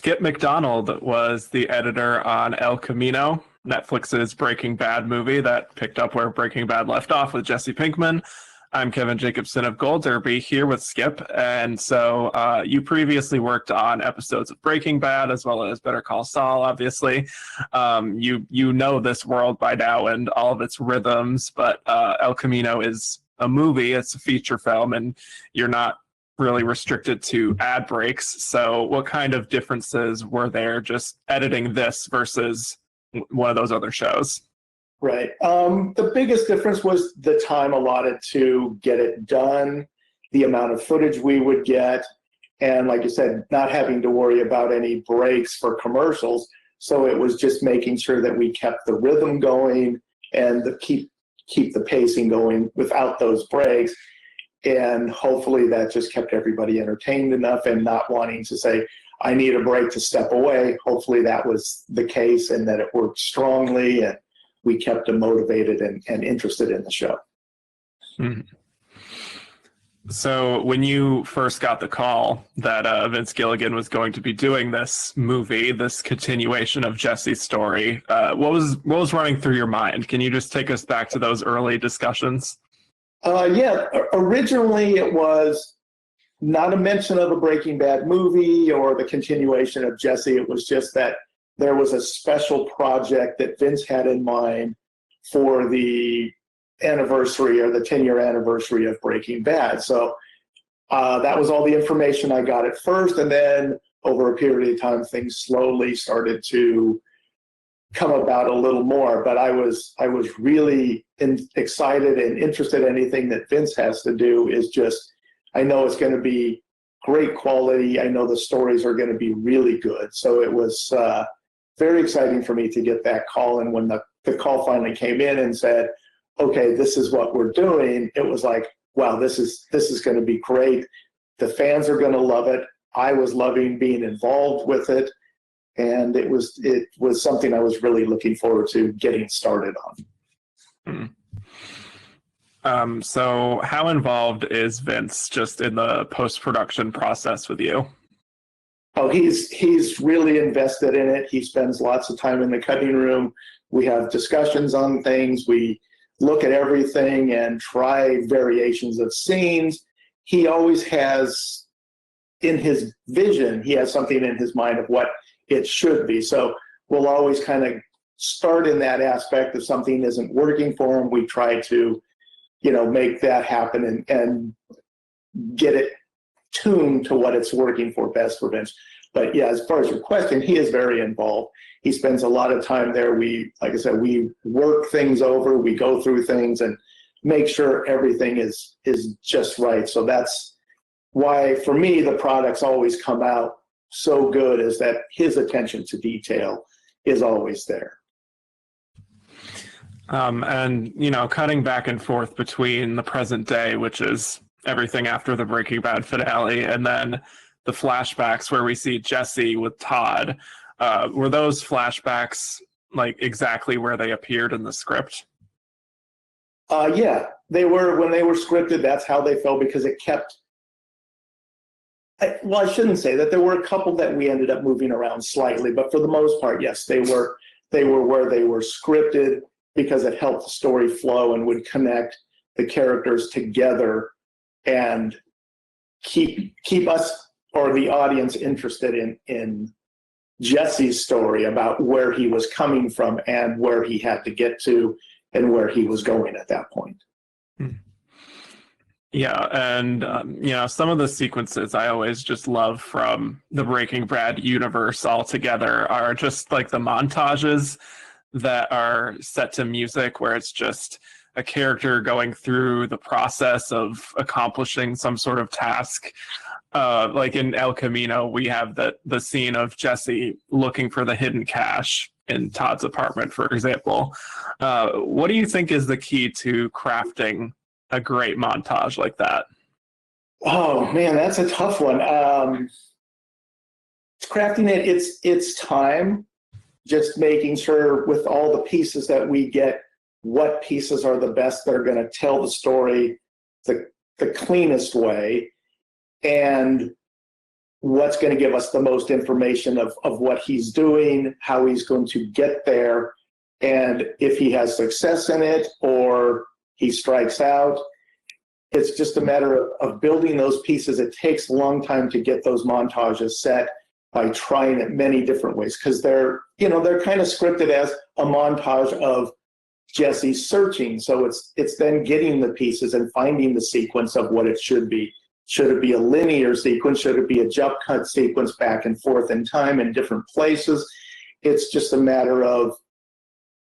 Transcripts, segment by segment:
Skip Macdonald was the editor on El Camino, Netflix's Breaking Bad movie that picked up where Breaking Bad left off with Jesse Pinkman. I'm Kevin Jacobsen of Gold Derby here with Skip. And so you previously worked on episodes of Breaking Bad as well as Better Call Saul, obviously. You know this world by now and all of its rhythms, but El Camino is a movie, it's a feature film, and you're not really restricted to ad breaks. So what kind of differences were there just editing this versus one of those other shows? Right. The biggest difference was the time allotted to get it done, the amount of footage we would get, and like you said, not having to worry about any breaks for commercials. So it was just making sure that we kept the rhythm going and keep the pacing going without those breaks. And hopefully that just kept everybody entertained enough and not wanting to say, I need a break to step away. Hopefully that was the case and that it worked strongly and we kept them motivated and interested in the show. Mm-hmm. So when you first got the call that Vince Gilligan was going to be doing this movie, this continuation of Jesse's story, what was running through your mind? Can you just take us back to those early discussions? Yeah, originally it was not a mention of a Breaking Bad movie or the continuation of Jesse. It was just that there was a special project that Vince had in mind for the anniversary or the 10-year anniversary of Breaking Bad. So that was all the information I got at first. And then over a period of time, things slowly started to come about a little more. But I was really excited and interested in anything that Vince has to do. Is just, I know it's going to be great quality. I know the stories are going to be really good. So it was very exciting for me to get that call. And when the call finally came in and said, okay, this is what we're doing, it was like, wow, this is going to be great. The fans are going to love it. I was loving being involved with it. And it was something I was really looking forward to getting started on. So how involved is Vince just in the post-production process with you? Oh, he's really invested in it. He spends lots of time in the cutting room. We have discussions on things. We look at everything and try variations of scenes. He always has, in his vision, he has something in his mind of what it should be. So we'll always kind of start in that aspect. If something isn't working for him, we try to, make that happen and get it tuned to what it's working for best for Vince. But yeah, as far as your question, he is very involved. He spends a lot of time there. Like I said, we work things over, we go through things and make sure everything is just right. So that's why, for me, the products always come out so good, is that his attention to detail is always there. And, cutting back and forth between the present day, which is everything after the Breaking Bad finale, and then the flashbacks where we see Jesse with Todd. Were those flashbacks like exactly where they appeared in the script? Yeah, they were. When they were scripted, that's how they felt, because it kept. I shouldn't say that. There were a couple that we ended up moving around slightly, but for the most part, yes, they were where they were scripted, because it helped the story flow and would connect the characters together and keep us or the audience interested in Jesse's story about where he was coming from and where he had to get to and where he was going at that point. Yeah, and some of the sequences I always just love from the Breaking Bad universe altogether are just like the montages that are set to music, where it's just a character going through the process of accomplishing some sort of task. Like in El Camino, we have the scene of Jesse looking for the hidden cash in Todd's apartment, for example. What do you think is the key to crafting a great montage like that? Oh man, that's a tough one. Crafting it's time, just making sure with all the pieces that we get, what pieces are the best that are going to tell the story the cleanest way. And what's going to give us the most information of what he's doing, how he's going to get there, and if he has success in it or he strikes out. It's just a matter of building those pieces. It takes a long time to get those montages set by trying it many different ways, because they're kind of scripted as a montage of Jesse searching. So it's then getting the pieces and finding the sequence of what it should be. Should it be a linear sequence? Should it be a jump cut sequence back and forth in time in different places? It's just a matter of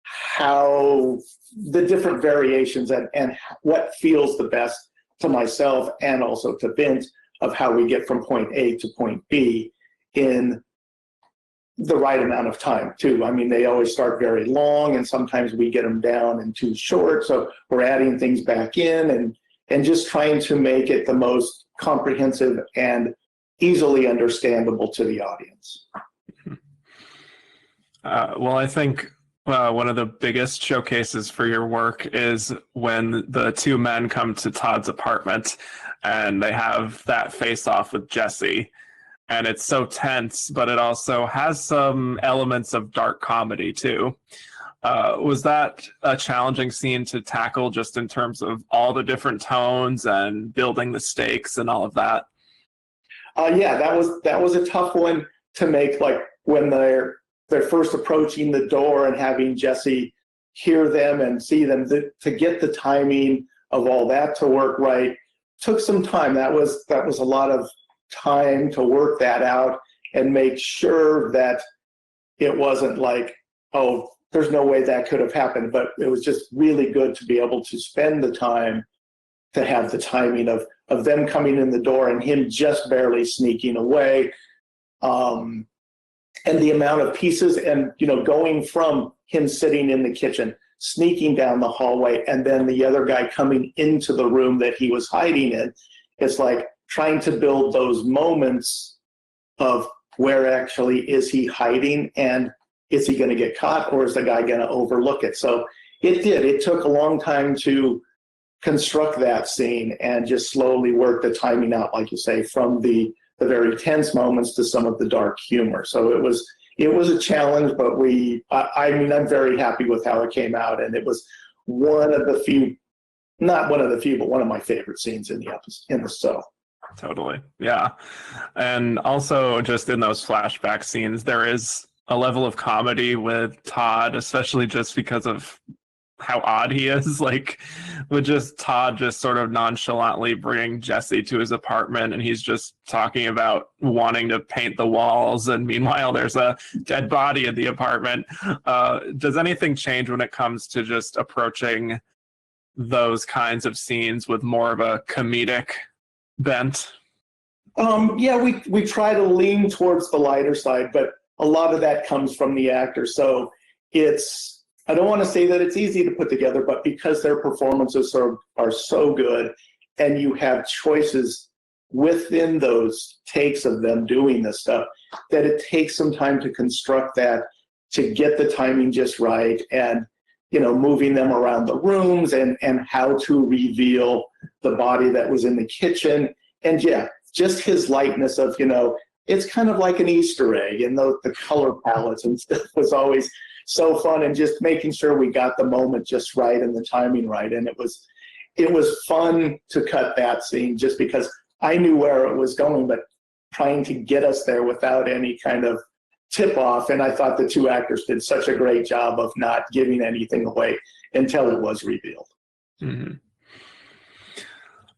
how the different variations and what feels the best to myself and also to Vince of how we get from point A to point B in the right amount of time too. I mean, they always start very long and sometimes we get them down and too short. So we're adding things back in and just trying to make it the most comprehensive and easily understandable to the audience. Well, I think one of the biggest showcases for your work is when the two men come to Todd's apartment and they have that face-off with Jesse. And it's so tense, but it also has some elements of dark comedy too. Was that a challenging scene to tackle just in terms of all the different tones and building the stakes and all of that? Yeah, that was a tough one to make, like when they're first approaching the door and having Jesse hear them and see them, to get the timing of all that to work right took some time. That was a lot of time to work that out and make sure that it wasn't like, oh, there's no way that could have happened. But it was just really good to be able to spend the time to have the timing of them coming in the door and him just barely sneaking away. And the amount of pieces and, going from him sitting in the kitchen, sneaking down the hallway, and then the other guy coming into the room that he was hiding in. It's like trying to build those moments of where actually is he hiding and is he going to get caught or is the guy going to overlook it? So it took a long time to construct that scene and just slowly work the timing out, like you say, from the very tense moments to some of the dark humor. So it was a challenge, but I'm very happy with how it came out. And it was one of the few, not one of the few, but one of my favorite scenes in the show. Totally. Yeah. And also just in those flashback scenes, there is a level of comedy with Todd, especially just because of how odd he is, like with just Todd just sort of nonchalantly bringing Jesse to his apartment and he's just talking about wanting to paint the walls and meanwhile there's a dead body in the apartment. Does anything change when it comes to just approaching those kinds of scenes with more of a comedic bent? Yeah, we try to lean towards the lighter side, but a lot of that comes from the actor. So I don't want to say that it's easy to put together, but because their performances are so good and you have choices within those takes of them doing this stuff, that it takes some time to construct that, to get the timing just right and, moving them around the rooms and how to reveal the body that was in the kitchen. And yeah, just his lightness of, it's kind of like an Easter egg, and the color palettes and stuff was always so fun, and just making sure we got the moment just right and the timing right. And it was fun to cut that scene just because I knew where it was going, but trying to get us there without any kind of tip off. And I thought the two actors did such a great job of not giving anything away until it was revealed. Mm-hmm.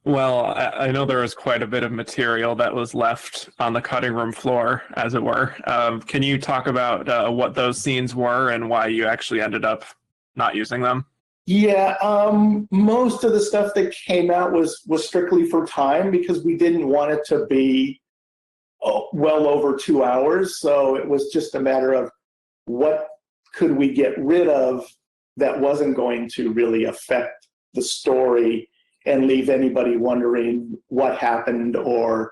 Well, I know there was quite a bit of material that was left on the cutting room floor, as it were. Can you talk about what those scenes were and why you actually ended up not using them? Yeah, most of the stuff that came out was strictly for time because we didn't want it to be well over 2 hours. So it was just a matter of what could we get rid of that wasn't going to really affect the story and leave anybody wondering what happened or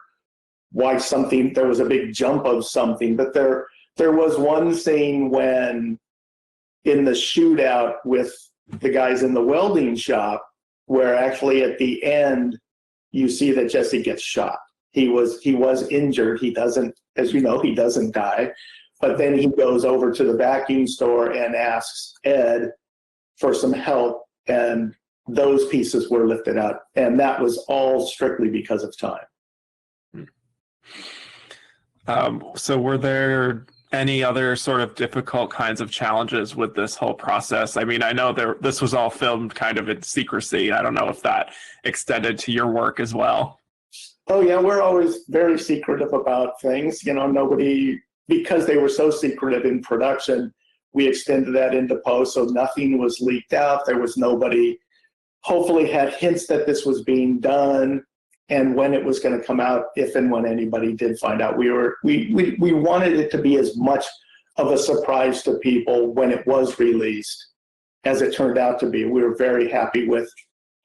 why there was a big jump of something. But there was one scene when in the shootout with the guys in the welding shop where actually at the end you see that Jesse gets shot. He was injured. He doesn't, as you know, he doesn't die. But then he goes over to the vacuum store and asks Ed for some help, and those pieces were lifted out. And that was all strictly because of time. So were there any other sort of difficult kinds of challenges with this whole process? I mean, I know this was all filmed kind of in secrecy. I don't know if that extended to your work as well. Oh, yeah, we're always very secretive about things. Nobody, because they were so secretive in production, we extended that into post, so nothing was leaked out. There was nobody, hopefully had hints that this was being done and when it was going to come out, if and when anybody did find out. We wanted it to be as much of a surprise to people when it was released as it turned out to be. We were very happy with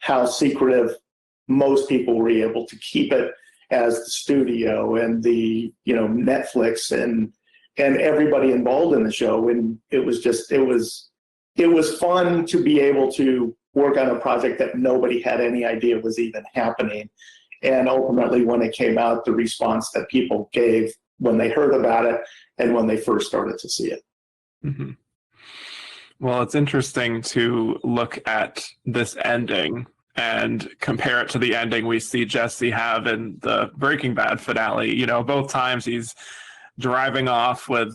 how secretive most people were able to keep it, as the studio and the Netflix and everybody involved in the show. And it was fun to be able to work on a project that nobody had any idea was even happening. And ultimately, when it came out, the response that people gave when they heard about it and when they first started to see it. Mm-hmm. Well, it's interesting to look at this ending and compare it to the ending we see Jesse have in the Breaking Bad finale. Both times he's driving off with,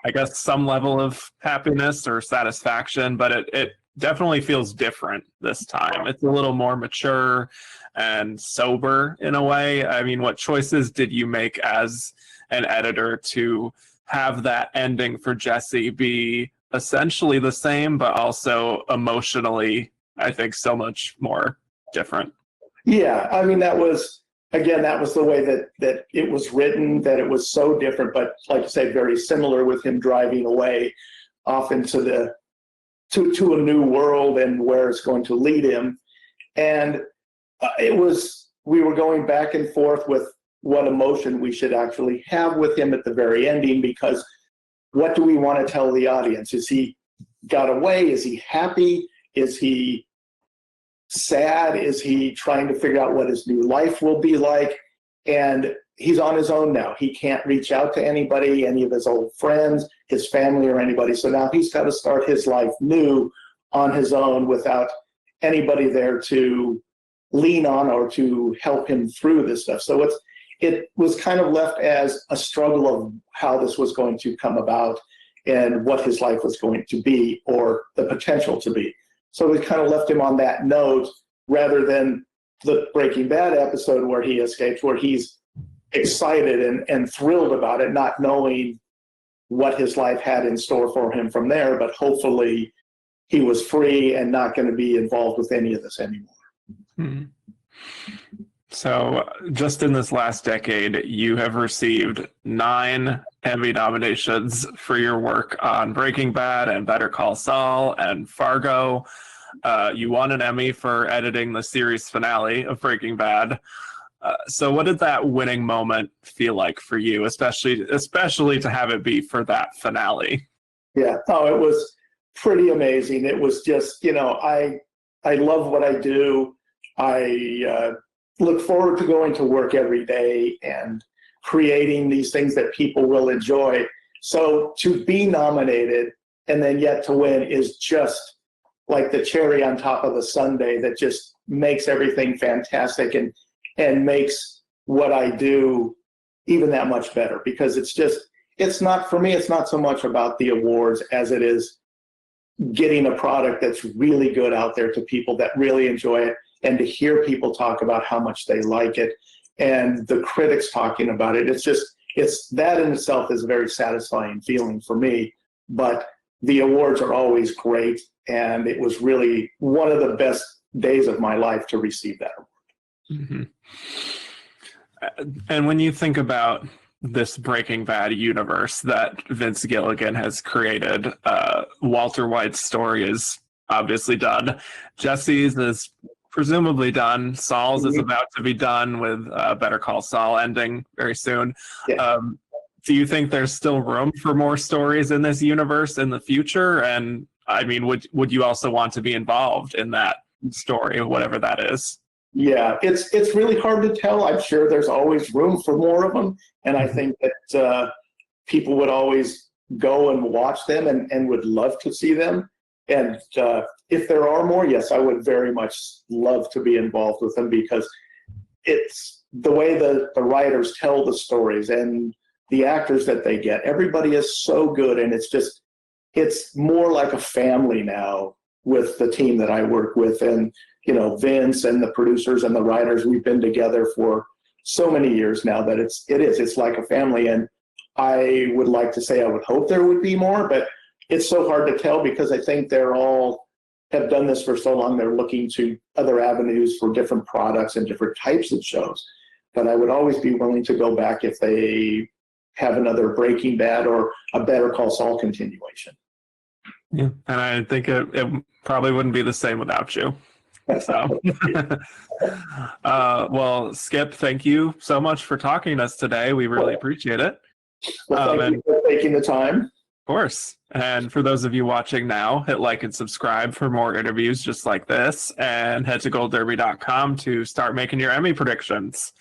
I guess, some level of happiness or satisfaction, but it definitely feels different this time. It's a little more mature and sober in a way. I mean, what choices did you make as an editor to have that ending for Jesse be essentially the same, but also emotionally, I think, so much more different? Yeah, I mean, that was the way that it was written, that it was so different, but like you say, very similar, with him driving away off into to a new world and where it's going to lead him. And we were going back and forth with what emotion we should actually have with him at the very ending, because what do we want to tell the audience? Is he got away? Is he happy? Is he sad? Is he trying to figure out what his new life will be like? And he's on his own now. He can't reach out to anybody, any of his old friends, his family, or anybody. So now he's got to start his life new on his own without anybody there to lean on or to help him through this stuff. So it was kind of left as a struggle of how this was going to come about and what his life was going to be, or the potential to be. So we kind of left him on that note, rather than the Breaking Bad episode where he escapes, where he's excited and thrilled about it, not knowing what his life had in store for him from there. But hopefully he was free and not going to be involved with any of this anymore. Mm-hmm. So just in this last decade, you have received 9 Emmy nominations for your work on Breaking Bad and Better Call Saul and Fargo. You won an Emmy for editing the series finale of Breaking Bad. So what did that winning moment feel like for you, especially to have it be for that finale? Yeah, it was pretty amazing. It was just, I love what I do. I look forward to going to work every day and creating these things that people will enjoy. So to be nominated and then yet to win is just like the cherry on top of the sundae that just makes everything fantastic and makes what I do even that much better, because it's not, for me, it's not so much about the awards as it is getting a product that's really good out there to people that really enjoy it, and to hear people talk about how much they like it and the critics talking about it. It's that in itself is a very satisfying feeling for me. But the awards are always great, and it was really one of the best days of my life to receive that award. Mm-hmm. And when you think about this Breaking Bad universe that Vince Gilligan has created, Walter White's story is obviously done. Jesse's is presumably done. Saul's is about to be done, with Better Call Saul ending very soon. Yeah. Do you think there's still room for more stories in this universe in the future? And I mean, would you also want to be involved in that story, whatever that is? Yeah, it's really hard to tell. I'm sure there's always room for more of them, and I think that people would always go and watch them and would love to see them. And if there are more, yes, I would very much love to be involved with them, because it's the way the writers tell the stories and the actors that they get. Everybody is so good, and it's more like a family now with the team that I work with, and Vince and the producers and the writers. We've been together for so many years now that it's like a family. And I would like to say I would hope there would be more, but it's so hard to tell, because I think they're all have done this for so long. They're looking to other avenues for different products and different types of shows. But I would always be willing to go back if they have another Breaking Bad or a Better Call Saul continuation. Yeah, and I think it probably wouldn't be the same without you. So, well, Skip, thank you so much for talking to us today. We really appreciate it. Well, thank you for taking the time. Of course. And for those of you watching now, hit like and subscribe for more interviews just like this, and head to goldderby.com to start making your Emmy predictions.